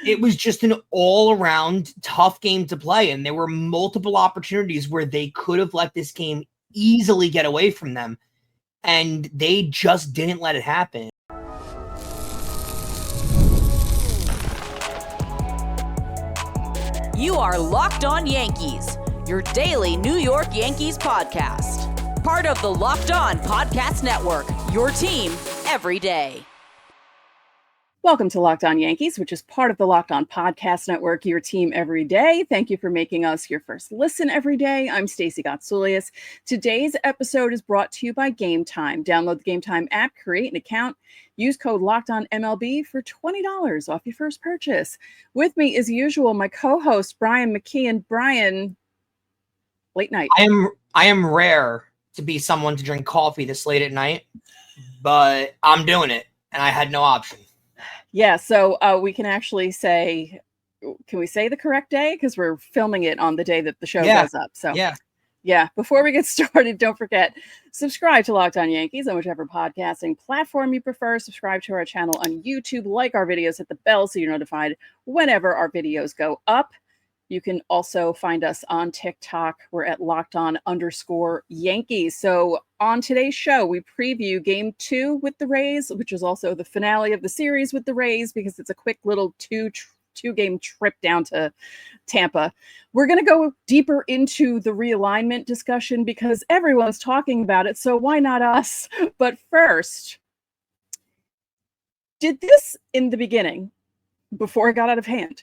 it was just an all-around tough game to play, and there were multiple opportunities where they could have let this game easily get away from them, and they just didn't let it happen. You are Locked On Yankees, your daily New York Yankees podcast. Part of the Locked On Podcast Network, your team every day. Welcome to Locked On Yankees, which is part of the Locked On Podcast Network, your team every day. Thank you for making us your first listen every day. I'm Stacey Gotsulias. Today's episode is brought to you by Game Time. Download the Game Time app, create an account, use code LOCKEDONMLB for $20 off your first purchase. With me, as usual, my co-host, Brian McKeon. Brian, late night. I am rare to be someone to drink coffee this late at night, but I'm doing it, and I had no option. Yeah, so we can actually say, can we say the correct day? Because we're filming it on the day that the show goes up. So yeah. Before we get started, don't forget, subscribe to Locked On Yankees on whichever podcasting platform you prefer. Subscribe to our channel on YouTube, like our videos, hit the bell so you're notified whenever our videos go up. You can also find us on TikTok. We're at LockedOn_Yankees. So on today's show, we preview Game 2 with the Rays, which is also the finale of the series with the Rays because it's a quick little two-game trip down to Tampa. We're going to go deeper into the realignment discussion because everyone's talking about it, so why not us? But first, did this in the beginning, before it got out of hand,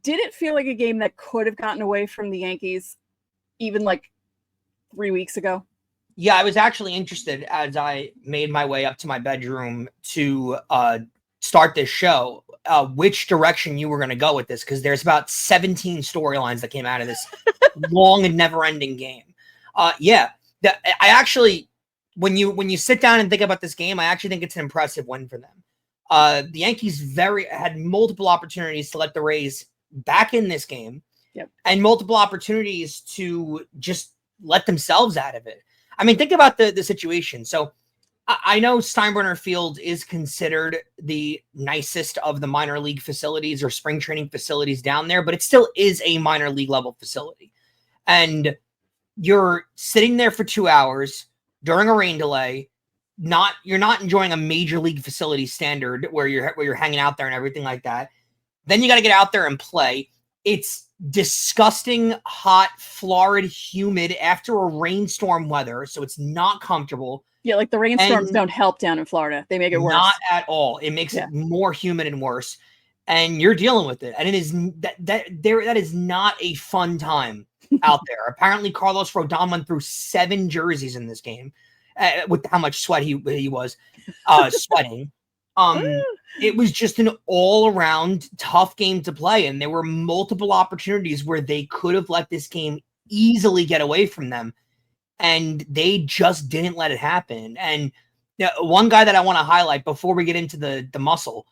did it feel like a game that could have gotten away from the Yankees even like 3 weeks ago? Yeah, I was actually interested as I made my way up to my bedroom to start this show, which direction you were going to go with this, because there's about 17 storylines that came out of this long and never-ending game. I actually, when you sit down and think about this game, I actually think it's an impressive win for them. The Yankees had multiple opportunities to let the Rays back in this game, and multiple opportunities to just let themselves out of it. I mean, think about the situation. So I know Steinbrenner Field is considered the nicest of the minor league facilities or spring training facilities down there, but it still is a minor league level facility. And you're sitting there for 2 hours during a rain delay. You're not enjoying a major league facility standard where you're hanging out there and everything like that. Then you got to get out there and play. It's disgusting, hot, florid, humid after a rainstorm weather, so it's not comfortable. Yeah, like the rainstorms don't help down in Florida. They make it worse. Not at all. It makes it more humid and worse. And you're dealing with it. And it is that is not a fun time out there. Apparently, Carlos Rodón went through 7 jerseys in this game with how much sweat he was sweating. It was just an all-around tough game to play, and there were multiple opportunities where they could have let this game easily get away from them, and they just didn't let it happen. And one guy that I want to highlight before we get into the muscle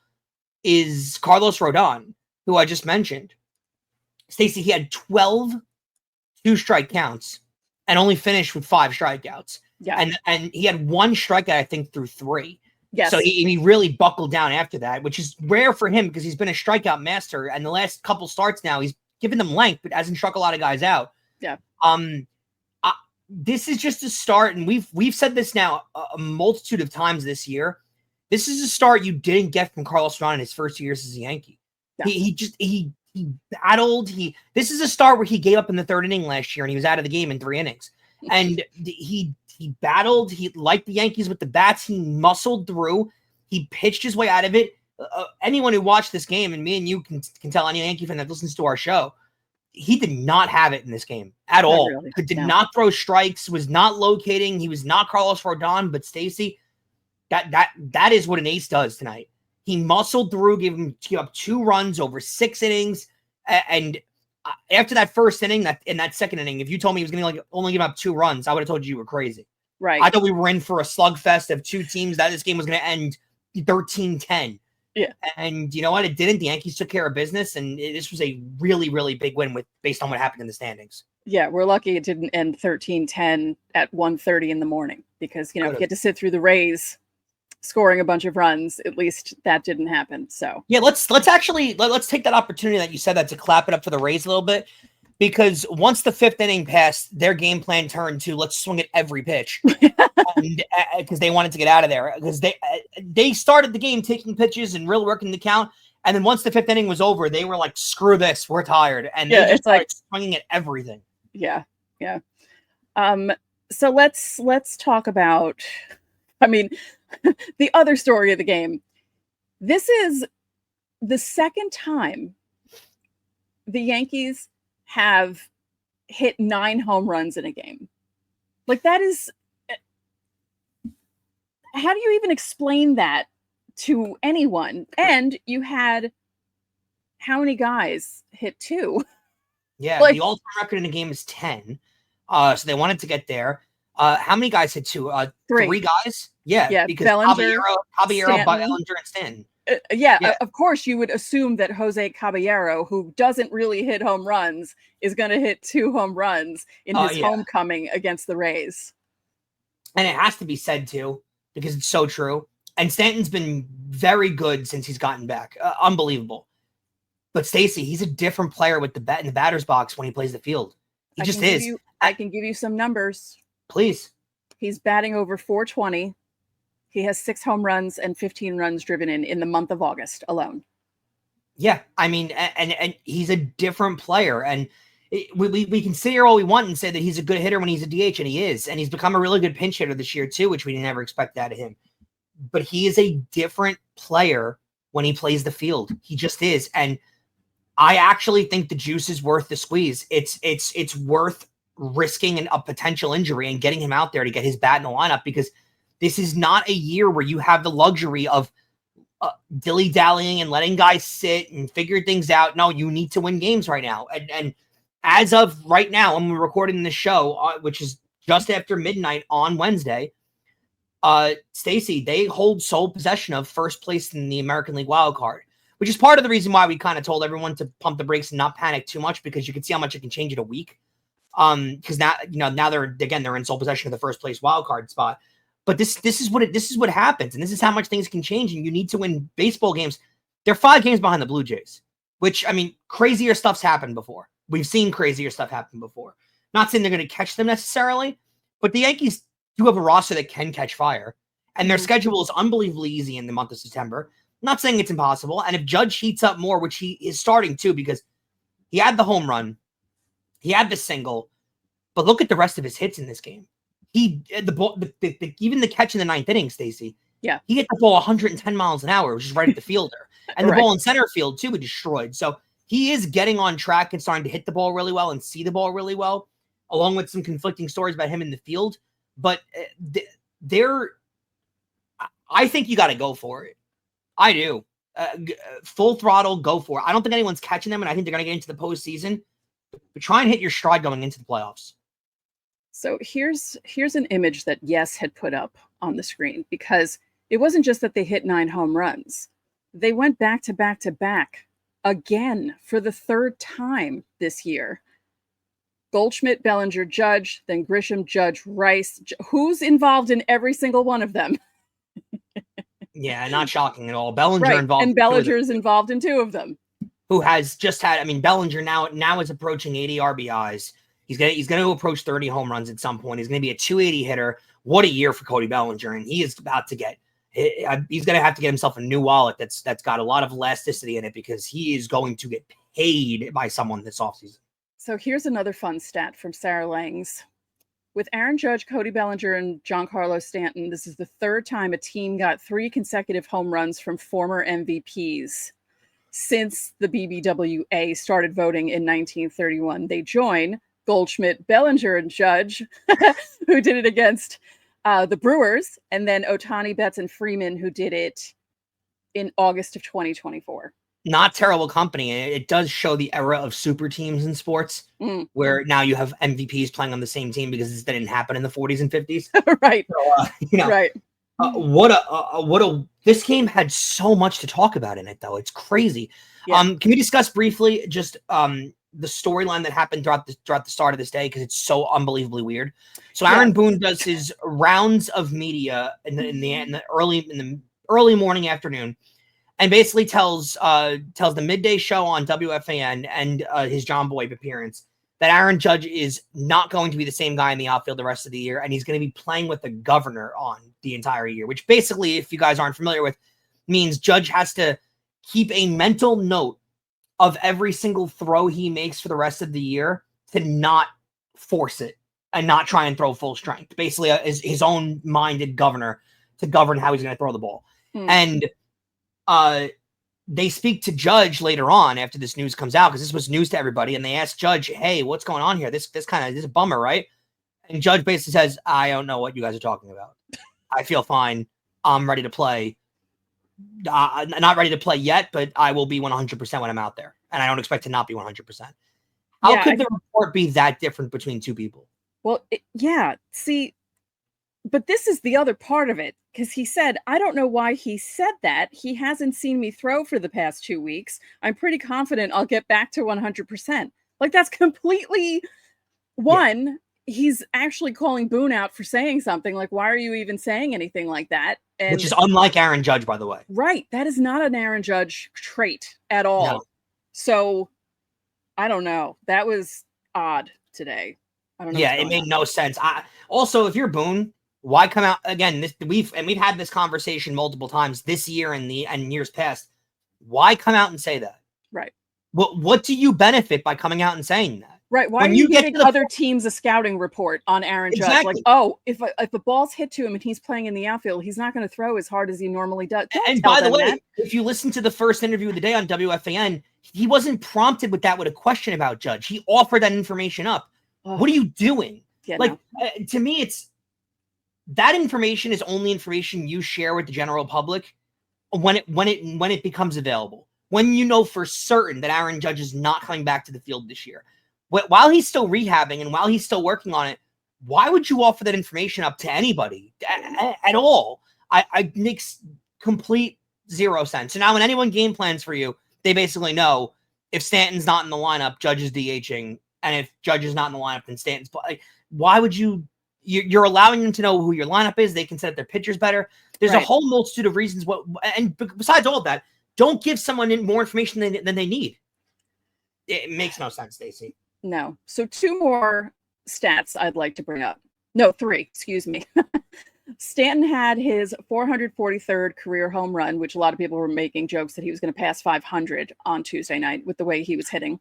is Carlos Rodón, who I just mentioned. Stacey, he had 12 two-strike counts and only finished with 5 strikeouts. Yeah, and he had 1 strikeout, I think, through 3. Yes. So he really buckled down after that, which is rare for him because he's been a strikeout master. And the last couple starts now, he's given them length, but hasn't struck a lot of guys out. Yeah. This is just a start, and we've said this now a multitude of times this year. This is a start you didn't get from Carlos Rodón in his first 2 years as a Yankee. Yeah. He battled. This is a start where he gave up in the 3rd inning last year, and he was out of the game in 3 innings. And he battled. He liked the Yankees with the bats. He muscled through. He pitched his way out of it. Anyone who watched this game, and me and you can tell any Yankee fan that listens to our show, he did not have it in this game at all. Really. Did not throw strikes, was not locating. He was not Carlos Rodón, but Stacey, that is what an ace does tonight. He muscled through, gave up 2 runs over 6 innings, and after that first inning, in that second inning, if you told me he was going to only give up 2 runs, I would have told you were crazy. Right. I thought we were in for a slugfest of 2 teams that this game was going to end 13-10. Yeah. And you know what? It didn't. The Yankees took care of business, and this was a really, really big win based on what happened in the standings. Yeah, we're lucky it didn't end 13-10 at 1:30 in the morning because, you get to sit through the Rays scoring a bunch of runs. At least that didn't happen. So yeah, let's take that opportunity that you said that to clap it up for the Rays a little bit, because once the 5th inning passed, their game plan turned to let's swing at every pitch, and because they wanted to get out of there, because they started the game taking pitches and really working the count, and then once the 5th inning was over, they were like, screw this, we're tired, and they just started swinging at everything. Yeah. So let's talk about, I mean, the other story of the game. This is the second time the Yankees have hit 9 home runs in a game. Like, that is, how do you even explain that to anyone? And you had how many guys hit 2? Yeah, the all-time record in a game is 10. So they wanted to get there. How many guys hit 2? 3 guys? Yeah, because Caballero, Bellinger, and Stanton. Of course, you would assume that Jose Caballero, who doesn't really hit home runs, is going to hit 2 home runs in his homecoming against the Rays. And it has to be said, too, because it's so true. And Stanton's been very good since he's gotten back. Unbelievable. But Stacey, he's a different player with the bat in the batter's box when he plays the field. He just is. I can give you some numbers. Please. He's batting over 420. He has 6 home runs and 15 runs driven in the month of August alone. Yeah, I mean, and he's a different player. And we can sit here all we want and say that he's a good hitter when he's a DH, and he is. And he's become a really good pinch hitter this year, too, which we never expect out of him. But he is a different player when he plays the field. He just is. And I actually think the juice is worth the squeeze. It's worth risking a potential injury and getting him out there to get his bat in the lineup, because this is not a year where you have the luxury of dilly-dallying and letting guys sit and figure things out. No, you need to win games right now. And as of right now, when we're recording this show, which is just after midnight on Wednesday, Stacey, they hold sole possession of first place in the American League wild card, which is part of the reason why we kind of told everyone to pump the brakes and not panic too much, because you can see how much it can change in a week. Because now they're in sole possession of the first place wild card spot. But this is what happens, and this is how much things can change. And you need to win baseball games. They're 5 games behind the Blue Jays, which, I mean, crazier stuff's happened before. We've seen crazier stuff happen before. Not saying they're going to catch them necessarily, but the Yankees do have a roster that can catch fire, and their schedule is unbelievably easy in the month of September. Not saying it's impossible. And if Judge heats up more, which he is starting to, because he had the home run, he had the single, but look at the rest of his hits in this game. He the ball, even the catch in the 9th inning, Stacey. Yeah, he hit the ball 110 miles an hour, which is right at the fielder, and the ball in center field too, he destroyed. So he is getting on track and starting to hit the ball really well and see the ball really well, along with some conflicting stories about him in the field. But I think you got to go for it. I do. Full throttle, go for it. I don't think anyone's catching them, and I think they're going to get into the postseason. But try and hit your stride going into the playoffs. So here's an image that Yes had put up on the screen, because it wasn't just that they hit 9 home runs. They went back to back to back again for the 3rd time this year. Goldschmidt, Bellinger, Judge, then Grisham, Judge, Rice. Who's involved in every single one of them? Yeah, not shocking at all. Bellinger involved, and Bellinger's involved in 2 of them. Who has just had? I mean, Bellinger now is approaching 80 RBIs. He's going to approach 30 home runs at some point. He's going to be a 280 hitter. What a year for Cody Bellinger, and he is about to get. He's going to have to get himself a new wallet that's got a lot of elasticity in it, because he is going to get paid by someone this offseason. So here's another fun stat from Sarah Langs. With Aaron Judge, Cody Bellinger, and Giancarlo Stanton, this is the 3rd time a team got 3 consecutive home runs from former MVPs since the BBWA started voting in 1931. They join Goldschmidt, Bellinger, and Judge, who did it against the Brewers, and then Ohtani, Betts, and Freeman, who did it in August of 2024. Not terrible company. It does show the era of super teams in sports, where now you have MVPs playing on the same team, because this didn't happen in the 40s and 50s. Right. So, right. This game had so much to talk about in it, though. It's crazy. Yeah. Can we discuss briefly just the storyline that happened throughout the start of this day because it's so unbelievably weird. So Aaron Boone does his rounds of media in the early morning, afternoon, and basically tells the midday show on WFAN and his John Boy appearance that Aaron Judge is not going to be the same guy in the outfield the rest of the year, and he's going to be playing with the governor on the entire year, which basically, if you guys aren't familiar with, means Judge has to keep a mental note of every single throw he makes for the rest of the year to not force it and not try and throw full strength. Basically, his own minded governor to govern how he's going to throw the ball. And they speak to Judge later on after this news comes out, because this was news to everybody, and they ask Judge, hey, what's going on here? This is a bummer, right? And Judge basically says, I don't know what you guys are talking about. I feel fine. I'm ready to play. Not ready to play yet, but I will be 100% when I'm out there. And I don't expect to not be 100%. How could the report be that different between two people? Well, see, but this is the other part of it, because he said, I don't know why he said that. He hasn't seen me throw for the past 2 weeks. I'm pretty confident I'll get back to 100%. Like, that's completely he's actually calling Boone out for saying something. Like, why are you even saying anything like that? And, which is unlike Aaron Judge, by the way. Right. That is not an Aaron Judge trait at all. No. So, I don't know. That was odd today. I don't know. Yeah, it made no sense. Also, if you're Boone, why come out again? We've had this conversation multiple times this year and years past. Why come out and say that? Right. What do you benefit by coming out and saying that? Right. Why are you giving other teams a scouting report on Aaron Judge? Exactly. Like, oh, if the ball's hit to him and he's playing in the outfield, he's not going to throw as hard as he normally does. And by the way, if you listen to the first interview of the day on WFAN, he wasn't prompted with a question about Judge. He offered that information up. What are you doing? Yeah, to me, it's that information is only information you share with the general public when it becomes available. When you know for certain that Aaron Judge is not coming back to the field this year. While he's still rehabbing and while he's still working on it, why would you offer that information up to anybody at all? I makes complete zero sense. So now when anyone game plans for you, they basically know if Stanton's not in the lineup, Judge is DHing, and if Judge is not in the lineup, then Stanton's playing. Why would you're allowing them to know who your lineup is? They can set up their pitchers better. There's a whole multitude of reasons. And besides all of that, don't give someone more information than they need. It makes no sense, Stacey. No. So 2 more stats I'd like to bring up. No, 3, excuse me. Stanton had his 443rd career home run, which a lot of people were making jokes that he was going to pass 500 on Tuesday night with the way he was hitting.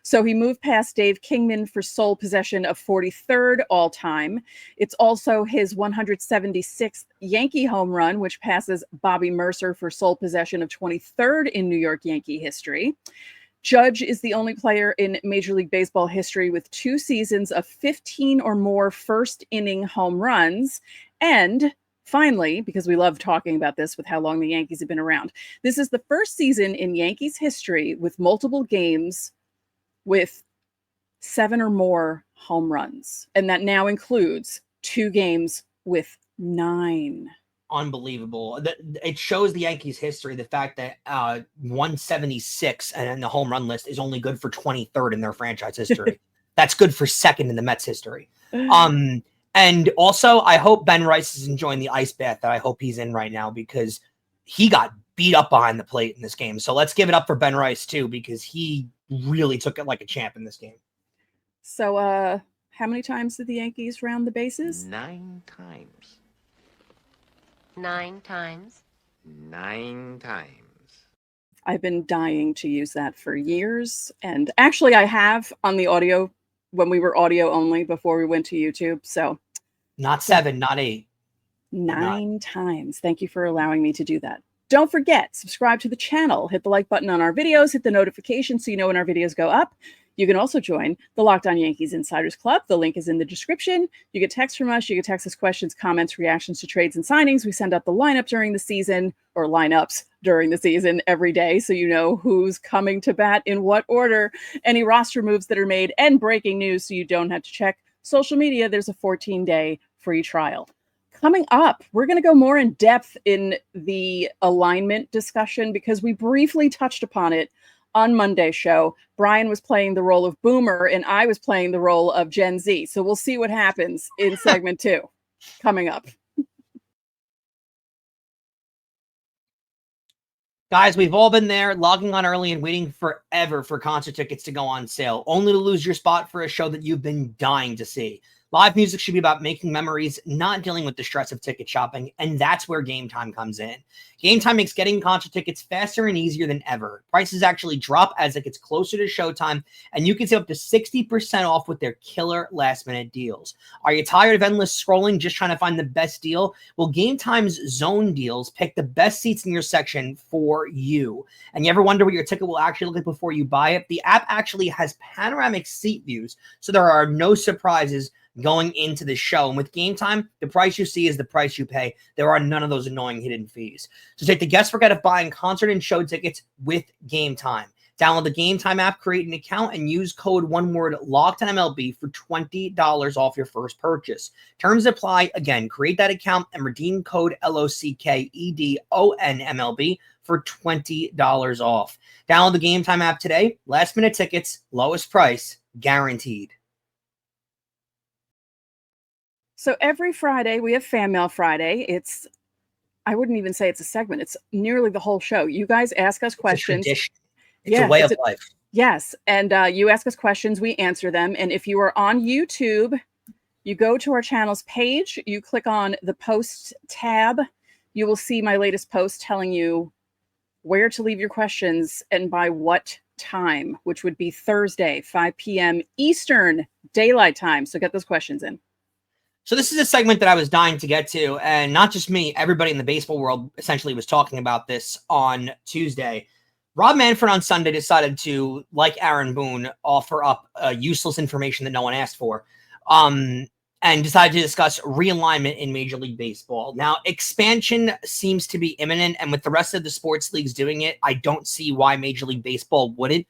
So he moved past Dave Kingman for sole possession of 43rd all time. It's also his 176th Yankee home run, which passes Bobby Mercer for sole possession of 23rd in New York Yankee history. Judge is the only player in Major League Baseball history with 2 seasons of 15 or more first inning home runs. And finally, because we love talking about this with how long the Yankees have been around, this is the first season in Yankees history with multiple games with 7 or more home runs. And that now includes 2 games with 9. Unbelievable. It shows the Yankees history, the fact that 176 and the home run list is only good for 23rd in their franchise history. That's good for 2nd in the Mets history. And also, I hope Ben Rice is enjoying the ice bath that I hope he's in right now, because he got beat up behind the plate in this game. So let's give it up for Ben Rice too, because he really took it like a champ in this game. So how many times did the Yankees round the bases? 9 times. 9 times. 9 times. I've been dying to use that for years. And actually, I have on the audio when we were audio only before we went to YouTube. So not 7, not 8. 9 times. Thank you for allowing me to do that. Don't forget, subscribe to the channel, hit the like button on our videos, hit the notification so you know when our videos go up. You can also join the Locked On Yankees Insiders Club. The link is in the description. You get text from us. You can text us questions, comments, reactions to trades and signings. We send out the lineup during the season, or lineups during the season every day, so you know who's coming to bat in what order, any roster moves that are made, and breaking news so you don't have to check social media. There's a 14-day free trial. Coming up, we're going to go more in depth in the alignment discussion because we briefly touched upon it on Monday's show, Brian was playing the role of Boomer and I was playing the role of Gen Z. So we'll see what happens in segment 2 coming up. Guys, we've all been there, logging on early and waiting forever for concert tickets to go on sale, only to lose your spot for a show that you've been dying to see. Live music should be about making memories, not dealing with the stress of ticket shopping, and that's where Game Time comes in. Game Time makes getting concert tickets faster and easier than ever. Prices actually drop as it gets closer to showtime, and you can save up to 60% off with their killer last-minute deals. Are you tired of endless scrolling, just trying to find the best deal? Well, Game Time's Zone Deals pick the best seats in your section for you. And you ever wonder what your ticket will actually look like before you buy it? The app actually has panoramic seat views, so there are no surprises going into the show. And with Game Time, the price you see is the price you pay. There are none of those annoying hidden fees. So take the guesswork out of buying concert and show tickets with Game Time. Download the Game Time app, create an account, and use code LOCKEDONMLB for $20 off your first purchase. Terms apply. Again, create that account and redeem code LOCKEDONMLB for $20 off. Download the Game Time app today. Last minute tickets, lowest price, guaranteed. So every Friday we have Fan Mail Friday. I wouldn't even say it's a segment. It's nearly the whole show. You guys ask us questions. It's a way of life. Yes. And you ask us questions, we answer them. And if you are on YouTube, you go to our channel's page, you click on the post tab, you will see my latest post telling you where to leave your questions and by what time, which would be Thursday, 5 p.m. Eastern Daylight Time. So get those questions in. So this is a segment that I was dying to get to, and not just me, everybody in the baseball world essentially was talking about this on Tuesday. Rob Manfred on Sunday decided to, like Aaron Boone, offer up useless information that no one asked for, and decided to discuss realignment in Major League Baseball. Now, expansion seems to be imminent, and with the rest of the sports leagues doing it, I don't see why Major League Baseball wouldn't.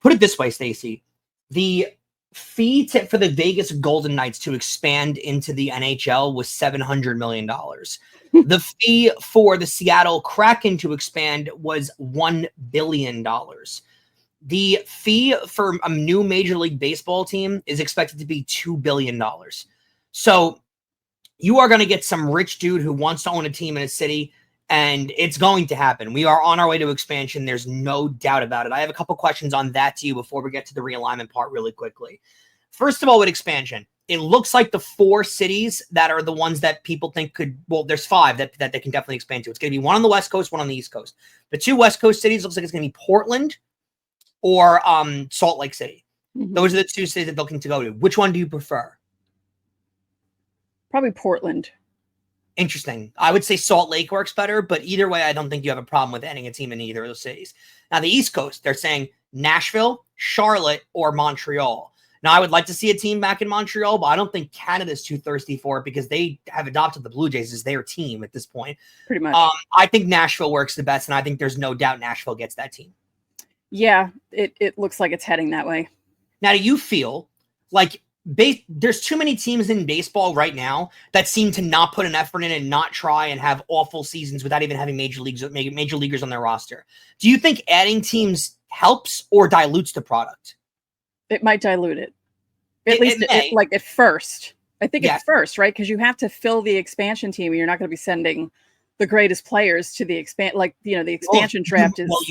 Put it this way, Stacey. The fee for the Vegas Golden Knights to expand into the NHL was $700 million. The fee for the Seattle Kraken to expand was $1 billion. The fee for a new Major League Baseball team is expected to be $2 billion. So you are going to get some rich dude who wants to own a team in a city, and it's going to happen. We are on our way to expansion. There's no doubt about it. I have a couple questions on that to you before we get to the realignment part really quickly. First of all, with expansion, it looks like the 4 cities that are the ones that people think could, well, there's 5 that they can definitely expand to. It's going to be one on the West Coast, one on the East Coast. The 2 West Coast cities looks like it's going to be Portland or Salt Lake City. Mm-hmm. Those are the 2 cities that they're looking to go to. Which one do you prefer? Probably Portland. Interesting. I would say Salt Lake works better, but either way, I don't think you have a problem with adding a team in either of those cities. Now, the East Coast, they're saying Nashville, Charlotte, or Montreal. Now, I would like to see a team back in Montreal, but I don't think Canada's too thirsty for it because they have adopted the Blue Jays as their team at this point. Pretty much. I think Nashville works the best, and I think there's no doubt Nashville gets that team. Yeah, it looks like it's heading that way. Now, do you feel like there's too many teams in baseball right now that seem to not put an effort in and not try and have awful seasons without even having major leaguers on their roster? Do you think adding teams helps or dilutes the product? It might dilute it. At least like at first. I think at first, right? Because you have to fill the expansion team and you're not going to be sending the greatest players to the the expansion draft is. Well,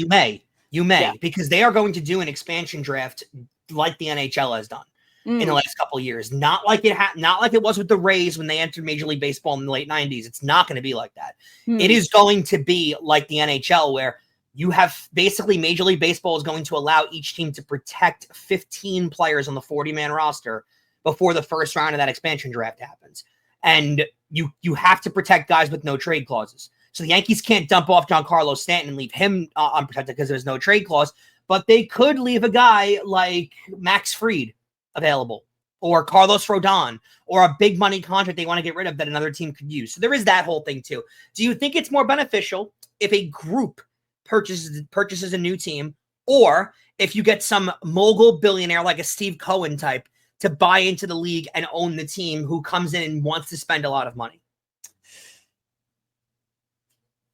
you may, because they are going to do an expansion draft like the NHL has done in the last couple of years. Not like it was with the Rays when they entered Major League Baseball in the late 90s. It's not going to be like that. It is going to be like the NHL, where you have basically Major League Baseball is going to allow each team to protect 15 players on the 40-man roster before the first round of that expansion draft happens. And you have to protect guys with no trade clauses. So the Yankees can't dump off Giancarlo Stanton and leave him unprotected because there's no trade clause, but they could leave a guy like Max Fried available, or Carlos Rodón, or a big money contract they want to get rid of that another team could use. So there is that whole thing too. Do you think it's more beneficial if a group purchases a new team, or if you get some mogul billionaire like a Steve Cohen type to buy into the league and own the team, who comes in and wants to spend a lot of money?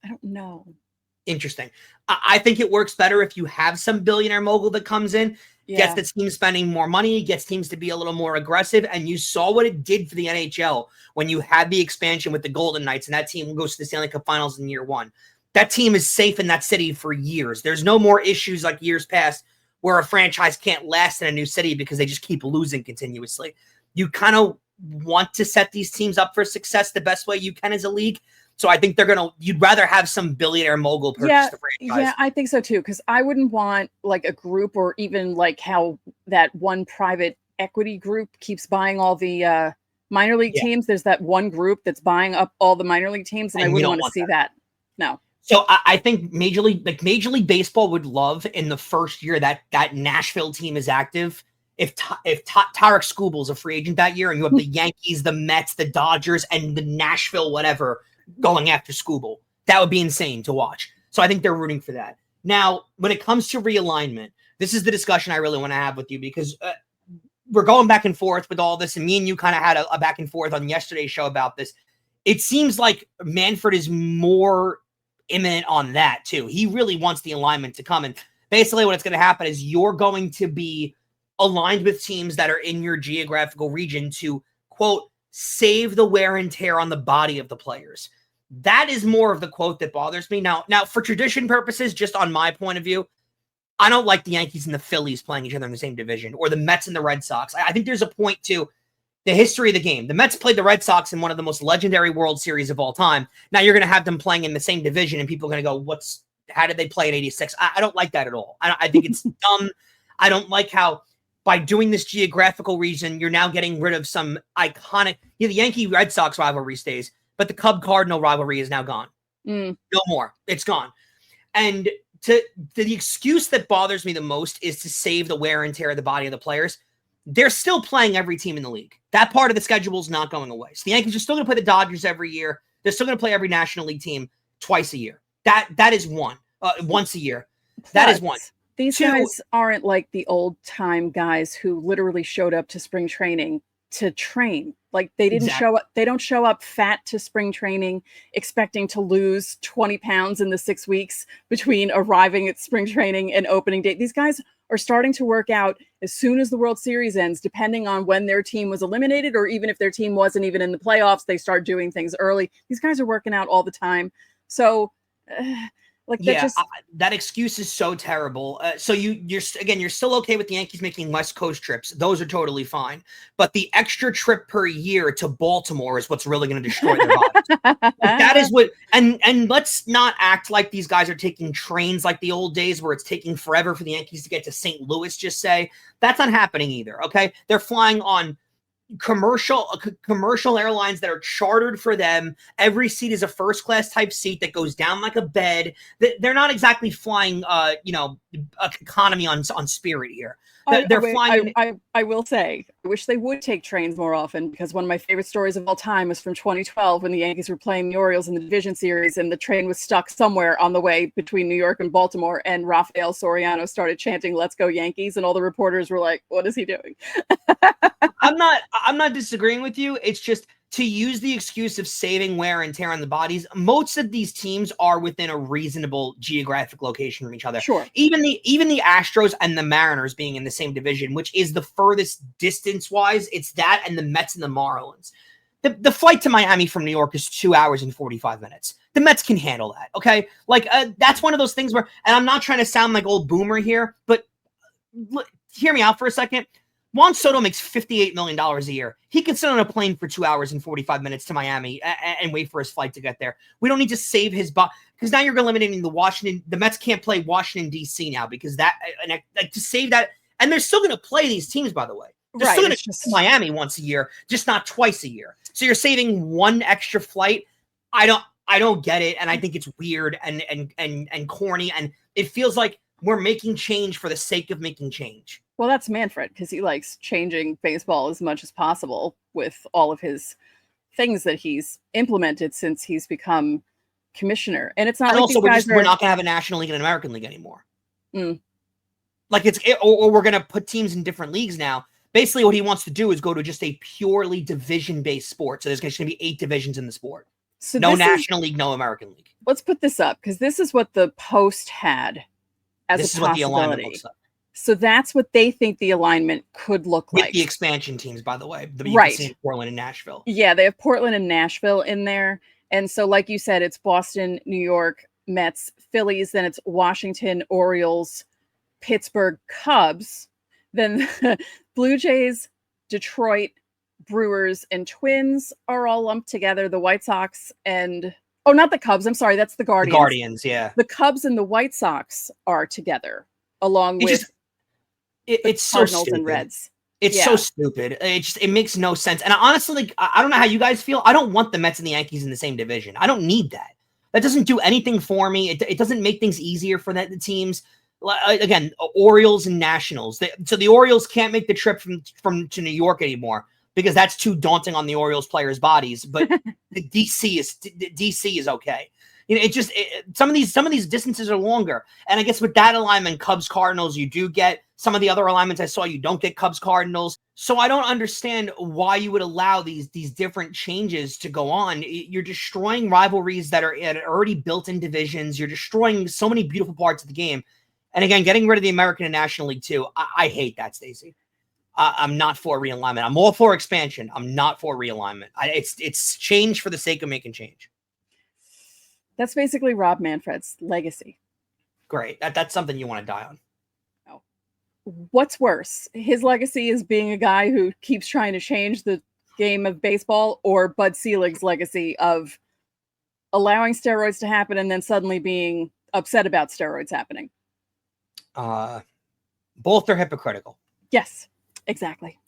I don't know. Interesting. I think it works better if you have some billionaire mogul that comes in, gets the team spending more money, gets teams to be a little more aggressive. And you saw what it did for the NHL when you had the expansion with the Golden Knights and that team goes to the Stanley Cup Finals in year one. That team is safe in that city for years. There's no more issues like years past where a franchise can't last in a new city because they just keep losing continuously. You kind of want to set these teams up for success the best way you can as a league. So I think you'd rather have some billionaire mogul purchase the franchise. Yeah, I think so too. Because I wouldn't want like a group, or even like how that one private equity group keeps buying all the minor league teams. There's that one group that's buying up all the minor league teams, and I wouldn't want to see that. No. So I think Major League Baseball would love in the first year that Nashville team is active. If Tarek Skubal's a free agent that year, and you have the Yankees, the Mets, the Dodgers, and the Nashville whatever going after Skubal, that would be insane to watch. So I think they're rooting for that. Now, when it comes to realignment, this is the discussion I really want to have with you, because we're going back and forth with all this, and me and you kind of had a back and forth on yesterday's show about this. It seems like Manfred is more imminent on that too. He really wants the alignment to come, and basically what it's going to happen is you're going to be aligned with teams that are in your geographical region to, quote, save the wear and tear on the body of the players. That is more of the quote that bothers me. Now, for tradition purposes, just on my point of view, I don't like the Yankees and the Phillies playing each other in the same division, or the Mets and the Red Sox. I think there's a point to the history of the game. The Mets played the Red Sox in one of the most legendary World Series of all time. Now you're going to have them playing in the same division, and people are going to go, how did they play in 86? I don't like that at all. I think it's dumb. I don't like how by doing this geographical region, you're now getting rid of some iconic, the Yankee Red Sox rivalry stays, but the Cub Cardinal rivalry is now gone. No more. It's gone. And the excuse that bothers me the most is to save the wear and tear of the body of the players. They're still playing every team in the league. That part of the schedule is not going away. So the Yankees are still going to play the Dodgers every year. They're still going to play every National League team twice a year. That is one. Once a year. That is one. These guys aren't like the old time guys who literally showed up to spring training to train. Like they didn't show up. They don't show up fat to spring training expecting to lose 20 pounds in the 6 weeks between arriving at spring training and opening day. These guys are starting to work out as soon as the World Series ends, depending on when their team was eliminated, or even if their team wasn't even in the playoffs, they start doing things early. These guys are working out all the time. So that excuse is so terrible. So you're still okay with the Yankees making West Coast trips. Those are totally fine. But the extra trip per year to Baltimore is what's really going to destroy their bodies. That is what, and let's not act like these guys are taking trains like the old days where it's taking forever for the Yankees to get to St. Louis, just say. That's not happening either, okay? They're flying on commercial airlines that are chartered for them. Every seat is a first class type seat that goes down like a bed. They're not exactly flying economy on Spirit here. They're flying. I will say, I wish they would take trains more often, because one of my favorite stories of all time was from 2012 when the Yankees were playing the Orioles in the division series, and the train was stuck somewhere on the way between New York and Baltimore, and Rafael Soriano started chanting "Let's go Yankees," and all the reporters were like, "What is he doing?" I'm not disagreeing with you. It's just to use the excuse of saving wear and tear on the bodies. Most of these teams are within a reasonable geographic location from each other. Sure. Even the Astros and the Mariners being in the same division, which is the furthest distance-wise, it's that and the Mets and the Marlins. The flight to Miami from New York is 2 hours and 45 minutes. The Mets can handle that, okay? That's one of those things where, and I'm not trying to sound like old boomer here, but hear me out for a second. Juan Soto makes $58 million a year. He can sit on a plane for 2 hours and 45 minutes to Miami and wait for his flight to get there. We don't need to save his body, because now you're eliminating the Mets can't play Washington, D.C. now, because to save that. And they're still going to play these teams, by the way. They're still going to to Miami once a year, just not twice a year. So you're saving one extra flight. I don't get it. And I think it's weird and corny. And it feels like we're making change for the sake of making change. Well, that's Manfred, because he likes changing baseball as much as possible with all of his things that he's implemented since he's become commissioner. And it's not like also we're not going to have a National League and an American League anymore. Or we're going to put teams in different leagues now. Basically, what he wants to do is go to just a purely division-based sport. So there's going to be 8 divisions in the sport. So no National League, no American League. Let's put this up because this is what the Post had as this a is what the possibility. alignment looks like. So that's what they think the alignment could look With like. the expansion teams, by the way. You right. Can see in Portland and Nashville. Yeah, they have Portland and Nashville in there. And so, like you said, it's Boston, New York, Mets, Phillies. Then it's Washington, Orioles, Pittsburgh, Cubs. Then Blue Jays, Detroit, Brewers, and Twins are all lumped together. The White Sox and... Oh, not the Cubs. I'm sorry. That's the Guardians. The Guardians, yeah. The Cubs and the White Sox are together, along with it's so Cardinals stupid. And Reds. It's so stupid. It makes no sense. And honestly, like, I don't know how you guys feel. I don't want the Mets and the Yankees in the same division. I don't need that. That doesn't do anything for me. It doesn't make things easier for the teams. Again, Orioles and Nationals. So the Orioles can't make the trip from to New York anymore because that's too daunting on the Orioles players' bodies. But the DC is okay. You know, some of these distances are longer. And I guess with that alignment, Cubs Cardinals, you do get some of the other alignments I saw. You don't get Cubs Cardinals. So I don't understand why you would allow these different changes to go on. You're destroying rivalries that are already built in divisions. You're destroying so many beautiful parts of the game. And again, getting rid of the American and National League too. I hate that, Stacey. I'm not for realignment. I'm all for expansion. I'm not for realignment. It's change for the sake of making change. That's basically Rob Manfred's legacy. Great. That's something you want to die on. Oh. What's worse? His legacy is being a guy who keeps trying to change the game of baseball, or Bud Selig's legacy of allowing steroids to happen and then suddenly being upset about steroids happening? Both are hypocritical. Yes, exactly.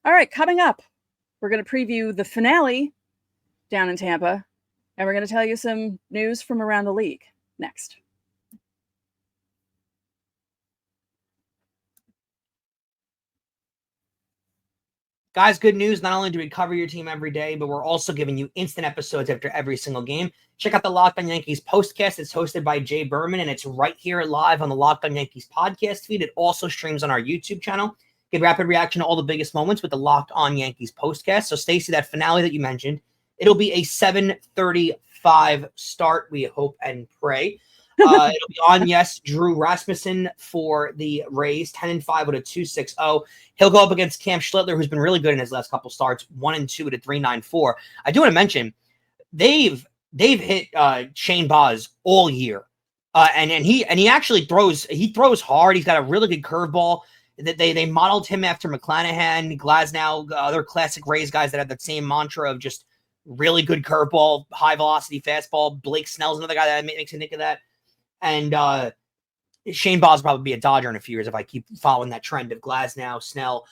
All right, coming up, we're going to preview the finale down in Tampa. And we're going to tell you some news from around the league next. Guys, good news. Not only do we cover your team every day, but we're also giving you instant episodes after every single game. Check out the Locked On Yankees postcast. It's hosted by Jay Berman, and it's right here live on the Locked On Yankees podcast feed. It also streams on our YouTube channel. Get rapid reaction to all the biggest moments with the Locked On Yankees postcast. So, Stacey, that finale that you mentioned, it'll be a 7:35 start, we hope and pray. It'll be on, yes, Drew Rasmussen for the Rays, 10-5 with a 2.60. He'll go up against Cam Schlittler, who's been really good in his last couple starts, 1-2 with a 3.94. I do want to mention, they've hit Shane Baz all year. And he actually throws hard. He's got a really good curveball. They modeled him after McClanahan, Glasnow, other classic Rays guys that have that same mantra of just really good curveball, high velocity fastball. Blake Snell's another guy that makes me think of that. And Shane Baz will probably be a Dodger in a few years if I keep following that trend of Glasnow, Snell.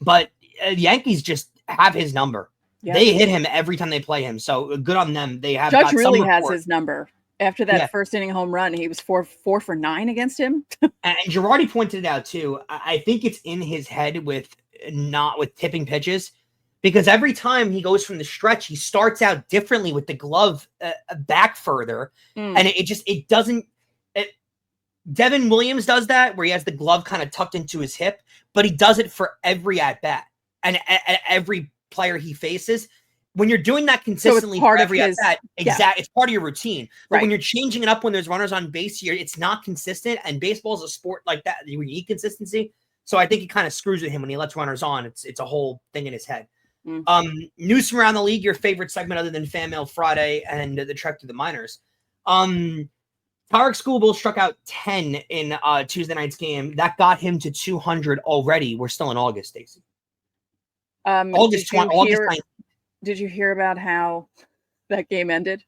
But the Yankees just have his number. Yep. They hit him every time they play him. So good on them. They have Judge really has his number. After that first inning home run, he was 4 for 9 against him. And Girardi pointed it out too. I think it's in his head with tipping pitches, because every time he goes from the stretch, he starts out differently with the glove back further, and it doesn't. Devin Williams does that where he has the glove kind of tucked into his hip, but he does it for every at bat and every player he faces. When you're doing that consistently for every at bat, it's part of your routine. But when you're changing it up when there's runners on base here, it's not consistent. And baseball is a sport like that. You need consistency. So I think it kind of screws with him when he lets runners on. It's a whole thing in his head. News from around the league, your favorite segment other than Fan Mail Friday and the trek to the minors. Tarek Schoolbill struck out 10 in Tuesday night's game. That got him to 200 already. We're still in August, Stacey. August 9th. Did you hear about how that game ended?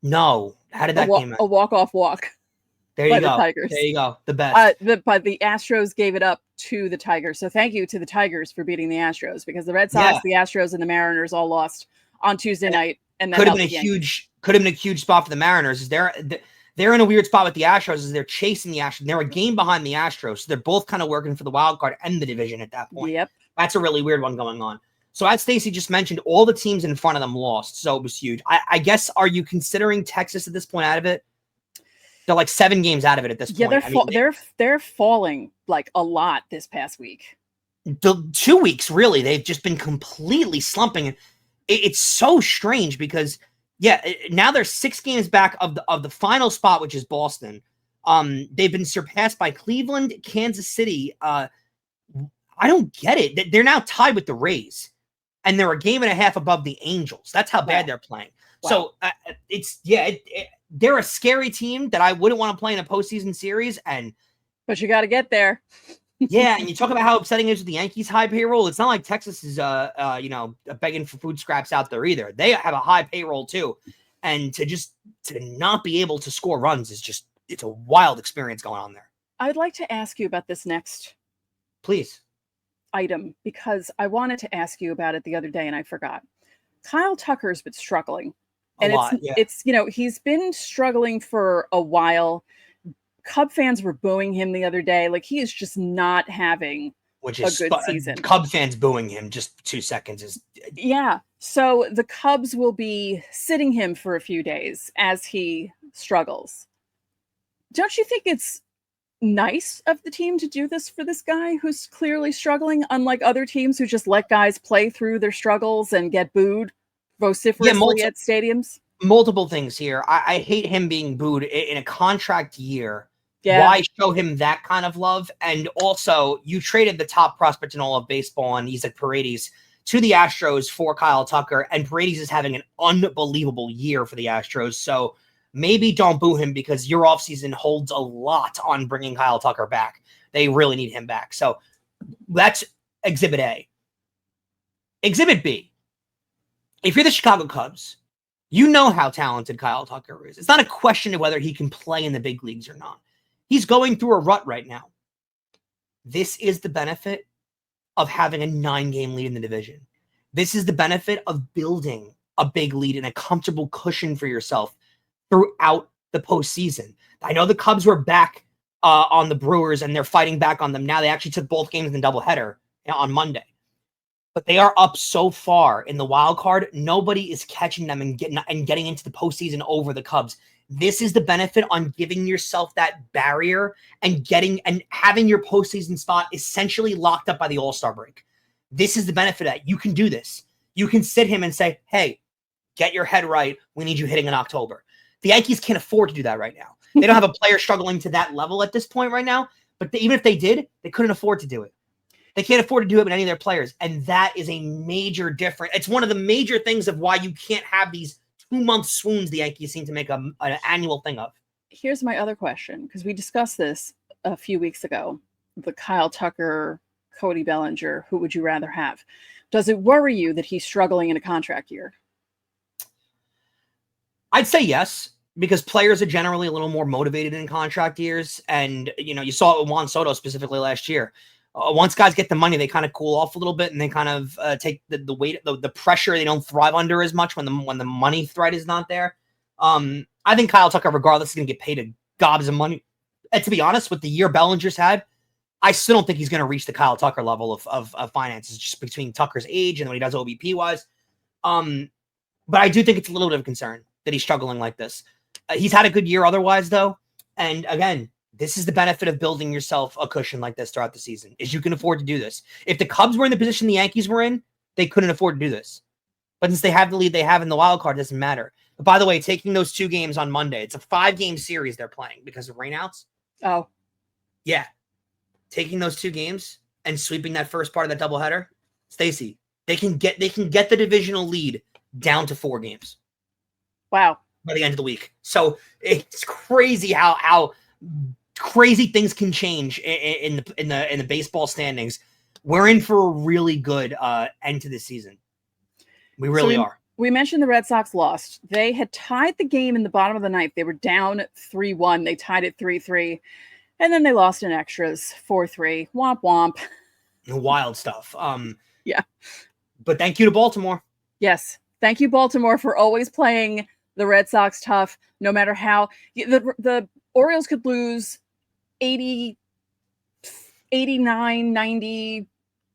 No. How did that game end? A walk-off walk. There you go. The Tigers. There you go. The best. But the Astros gave it up to the Tigers. So thank you to the Tigers for beating the Astros, because the Red Sox, the Astros, and the Mariners all lost on Tuesday night. And that could have been a huge spot for the Mariners. They're in a weird spot with the Astros as they're chasing the Astros. They're a game behind the Astros. So they're both kind of working for the wild card and the division at that point. Yep. That's a really weird one going on. So as Stacey just mentioned, all the teams in front of them lost. So it was huge. I guess, are you considering Texas at this point out of it? They're like 7 games out of it at this point. Yeah, they're falling like a lot this past week. The 2 weeks, really. They've just been completely slumping. it's so strange because now they're 6 games back of the final spot, which is Boston. They've been surpassed by Cleveland, Kansas City. I don't get it. They're now tied with the Rays, and they're a game and a half above the Angels. That's how bad they're playing. Wow. So they're a scary team that I wouldn't want to play in a postseason series. But you got to get there. Yeah, and you talk about how upsetting it is with the Yankees' high payroll. It's not like Texas is, begging for food scraps out there either. They have a high payroll too, and to not be able to score runs is it's a wild experience going on there. I'd like to ask you about this next, please, item because I wanted to ask you about it the other day and I forgot. Kyle Tucker's been struggling, and it's he's been struggling for a while. Cub fans were booing him the other day. Like, he is just not having a good season. Cub fans booing him just 2 seconds is... Yeah. So the Cubs will be sitting him for a few days as he struggles. Don't you think it's nice of the team to do this for this guy who's clearly struggling, unlike other teams who just let guys play through their struggles and get booed vociferously at stadiums? Multiple things here. I hate him being booed in a contract year. Yeah. Why show him that kind of love? And also, you traded the top prospect in all of baseball, and he's like Paredes, to the Astros for Kyle Tucker, and Paredes is having an unbelievable year for the Astros. So maybe don't boo him because your offseason holds a lot on bringing Kyle Tucker back. They really need him back. So that's Exhibit A. Exhibit B. If you're the Chicago Cubs, you know how talented Kyle Tucker is. It's not a question of whether he can play in the big leagues or not. He's going through a rut right now. This is the benefit of having a 9-game lead in the division. This is the benefit of building a big lead and a comfortable cushion for yourself throughout the postseason. I know the Cubs were back on the Brewers, and they're fighting back on them now. They actually took both games in the doubleheader on Monday. But they are up so far in the wild card. Nobody is catching them and getting into the postseason over the Cubs. This is the benefit on giving yourself that barrier and having your postseason spot essentially locked up by the All-Star break. This is the benefit of that. You can do this. You can sit him and say, hey, get your head right. We need you hitting in October. The Yankees can't afford to do that right now. They don't have a player struggling to that level at this point right now. But even if they did, they couldn't afford to do it. They can't afford to do it with any of their players. And that is a major difference. It's one of the major things of why you can't have these 2-month swoons the Yankees seem to make an annual thing of. Here's my other question, because we discussed this a few weeks ago. The Kyle Tucker, Cody Bellinger, who would you rather have? Does it worry you that he's struggling in a contract year? I'd say yes, because players are generally a little more motivated in contract years. And, you saw it with Juan Soto specifically last year. Once guys get the money, they kind of cool off a little bit, and they kind of take the weight, the pressure. They don't thrive under as much when the money threat is not there. I think Kyle Tucker, regardless, is going to get paid a gobs of money. And to be honest, with the year Bellinger's had, I still don't think he's going to reach the Kyle Tucker level of finances, just between Tucker's age and what he does OBP wise. But I do think it's a little bit of a concern that he's struggling like this. He's had a good year otherwise, though, and again. This is the benefit of building yourself a cushion like this throughout the season, is you can afford to do this. If the Cubs were in the position the Yankees were in, they couldn't afford to do this. But since they have the lead they have in the wild card, it doesn't matter. But by the way, taking those 2 games on Monday, it's a 5-game series they're playing because of rainouts. Oh. Yeah. Taking those 2 games and sweeping that first part of that doubleheader, Stacey, they can get the divisional lead down to 4 games. Wow. By the end of the week. So it's crazy how crazy things can change in the baseball standings. We're in for a really good end to this season. We really are. We mentioned the Red Sox lost. They had tied the game in the bottom of the ninth. They were down 3-1. They tied it 3-3. And then they lost in extras 4-3. Womp womp. Wild stuff. Yeah. But thank you to Baltimore. Yes. Thank you, Baltimore, for always playing the Red Sox tough, no matter how. The Orioles could lose 80, 89, 90,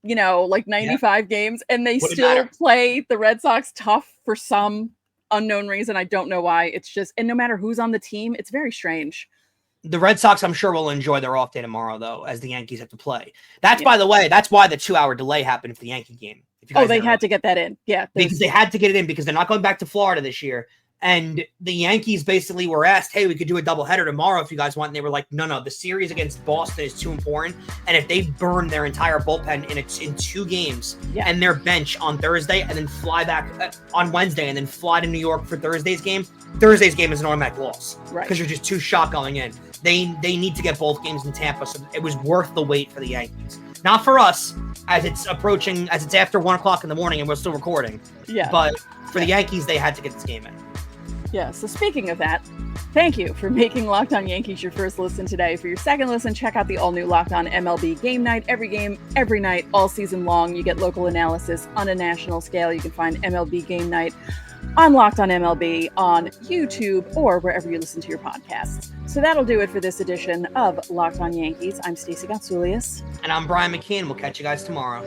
95 games, and they still play the Red Sox tough for some unknown reason. I don't know why. It's just, and no matter who's on the team, it's very strange. The Red Sox, I'm sure, will enjoy their off day tomorrow, though, as the Yankees have to play. By the way, that's why the 2-hour delay happened for the Yankee game. Oh, they had to get that in. Yeah. Because they had to get it in because they're not going back to Florida this year. And the Yankees basically were asked, hey, we could do a doubleheader tomorrow if you guys want. And they were like, no, the series against Boston is too important. And if they burn their entire bullpen in 2 games and their bench on Thursday and then fly back on Wednesday and then fly to New York for Thursday's game is an automatic loss. Right. Because you're just too shot going in. They need to get both games in Tampa. So it was worth the wait for the Yankees. Not for us, as it's after 1 o'clock in the morning and we're still recording. Yeah. But for the Yankees, they had to get this game in. Yeah, so speaking of that, thank you for making Locked On Yankees your first listen today. For your second listen, check out the all-new Locked On MLB Game Night. Every game, every night, all season long. You get local analysis on a national scale. You can find MLB Game Night on Locked On MLB on YouTube or wherever you listen to your podcasts. So that'll do it for this edition of Locked On Yankees. I'm Stacey Gotsulias. And I'm Brian McKeon. We'll catch you guys tomorrow.